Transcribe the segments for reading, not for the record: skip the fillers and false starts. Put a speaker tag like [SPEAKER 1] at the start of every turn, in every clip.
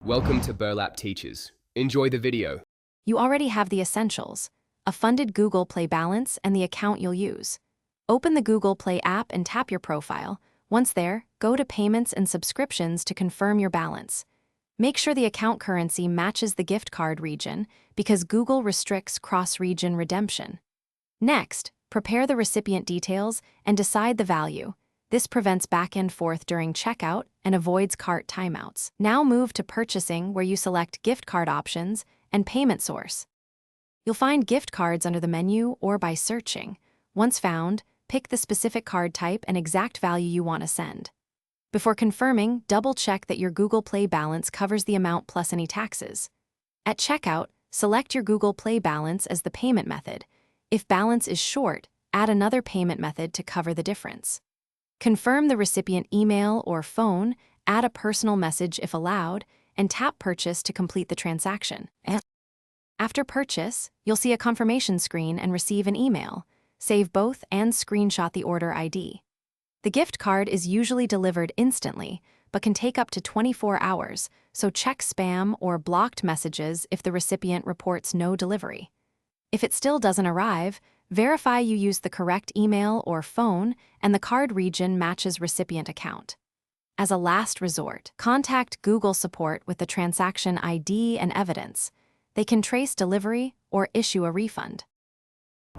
[SPEAKER 1] Welcome to Burlap Teachers. Enjoy the video.
[SPEAKER 2] You already have the essentials: a funded Google Play balance and the account you'll use. Open the Google Play app and tap your profile. Once there, go to Payments and Subscriptions to confirm your balance. Make sure the account currency matches the gift card region because Google restricts cross-region redemption. Next, prepare the recipient details and decide the value. This prevents back and forth during checkout and avoids cart timeouts. Now move to purchasing, where you select gift card options and payment source. You'll find gift cards under the menu or by searching. Once found, pick the specific card type and exact value you want to send. Before confirming, double-check that your Google Play balance covers the amount plus any taxes. At checkout, select your Google Play balance as the payment method. If balance is short, add another payment method to cover the difference. Confirm the recipient email or phone, add a personal message if allowed, and tap Purchase to complete the transaction. After purchase, you'll see a confirmation screen and receive an email. Save both and screenshot the order ID. The gift card is usually delivered instantly, but can take up to 24 hours, so check spam or blocked messages if the recipient reports no delivery. If it still doesn't arrive, verify you use the correct email or phone and the card region matches recipient account. As a last resort, contact Google support with the transaction ID and evidence. They can trace delivery or issue a refund.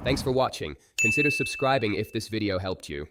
[SPEAKER 1] Thanks for watching. Consider subscribing if this video helped you.